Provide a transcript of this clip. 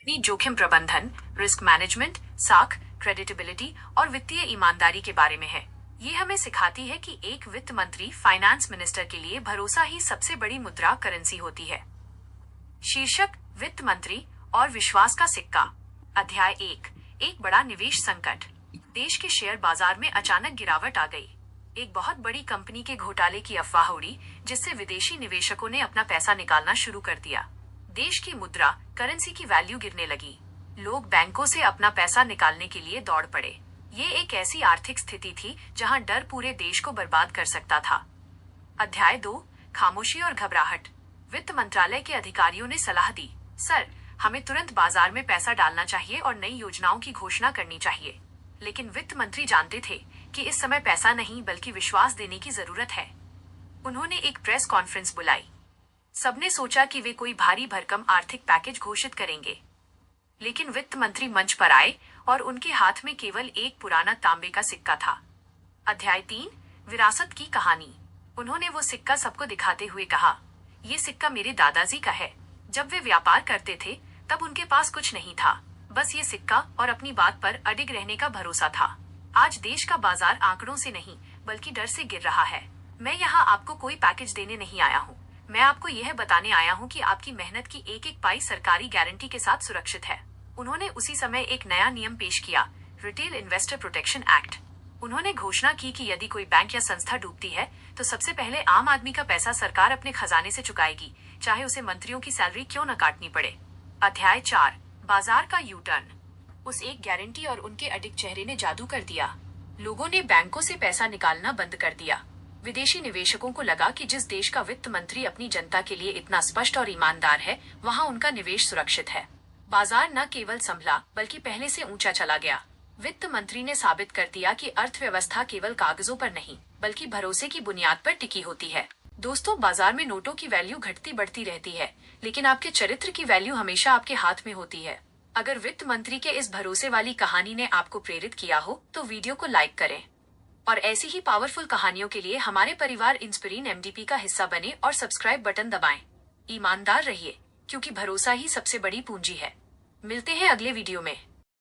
Company जोखिम प्रबंधन, risk management, साख, क्रेडिटेबिलिटी और वित्तीय ईमानदारी के बारे में है। ये हमें सिखाती है कि एक वित्त मंत्री फाइनेंस मिनिस्टर के लिए भरोसा ही सबसे बड़ी मुद्रा करेंसी होती है। शीर्षक, वित्त मंत्री और विश्वास का सिक्का। अध्याय एक बड़ा निवेश संकट। देश के शेयर बाजार में अचानक गिरावट आ गई। एक बहुत बड़ी कंपनी के घोटाले की अफवाह उड़ी, जिससे विदेशी निवेशकों ने अपना पैसा निकालना शुरू कर दिया। देश की मुद्रा करेंसी की वैल्यू गिरने लगी। लोग बैंकों से अपना पैसा निकालने के लिए दौड़ पड़े। ये एक ऐसी आर्थिक स्थिति थी जहां डर पूरे देश को बर्बाद कर सकता था। अध्याय 2, खामोशी और घबराहट। वित्त मंत्रालय के अधिकारियों ने सलाह दी, सर, हमें तुरंत बाजार में पैसा डालना चाहिए और नई योजनाओं की घोषणा करनी चाहिए। लेकिन वित्त मंत्री जानते थे कि इस समय पैसा नहीं बल्कि विश्वास देने की जरूरत है। उन्होंने एक प्रेस कॉन्फ्रेंस बुलाई। सबने सोचा कि वे कोई भारी भरकम आर्थिक पैकेज घोषित करेंगे, लेकिन वित्त मंत्री मंच पर आए और उनके हाथ में केवल एक पुराना तांबे का सिक्का था। अध्याय 3, विरासत की कहानी। उन्होंने वो सिक्का सबको दिखाते हुए कहा, ये सिक्का मेरे दादाजी का है। जब वे व्यापार करते थे तब उनके पास कुछ नहीं था, बस ये सिक्का और अपनी बात पर अडिग रहने का भरोसा था। आज देश का बाजार आंकड़ों से नहीं बल्कि डर से गिर रहा है। मैं यहाँ आपको कोई पैकेज देने नहीं आया हूँ। मैं आपको यह बताने आया हूँ कि आपकी मेहनत की एक एक पाई सरकारी गारंटी के साथ सुरक्षित है। उन्होंने उसी समय एक नया नियम पेश किया, रिटेल इन्वेस्टर प्रोटेक्शन एक्ट। उन्होंने घोषणा की कि यदि कोई बैंक या संस्था डूबती है तो सबसे पहले आम आदमी का पैसा सरकार अपने खजाने से चुकाएगी, चाहे उसे मंत्रियों की सैलरी क्यों न काटनी पड़े। अध्याय 4, बाजार का यू टर्न। उस एक गारंटी और उनके अडिग चेहरे ने जादू कर दिया। लोगों ने बैंकों से पैसा निकालना बंद कर दिया। विदेशी निवेशकों को लगा कि जिस देश का वित्त मंत्री अपनी जनता के लिए इतना स्पष्ट और ईमानदार है, वहाँ उनका निवेश सुरक्षित है। बाजार न केवल संभला बल्कि पहले से ऊंचा चला गया। वित्त मंत्री ने साबित कर दिया कि अर्थव्यवस्था केवल कागजों पर नहीं बल्कि भरोसे की बुनियाद पर टिकी होती है। दोस्तों, बाजार में नोटों की वैल्यू घटती बढ़ती रहती है, लेकिन आपके चरित्र की वैल्यू हमेशा आपके हाथ में होती है। अगर वित्त मंत्री के इस भरोसे वाली कहानी ने आपको प्रेरित किया हो तो वीडियो को लाइक करें और ऐसी ही पावरफुल कहानियों के लिए हमारे परिवार इंस्पिरिन एमडीपी का हिस्सा बने और सब्सक्राइब बटन दबाएं। ईमानदार रहिए, क्योंकि भरोसा ही सबसे बड़ी पूंजी है। मिलते हैं अगले वीडियो में।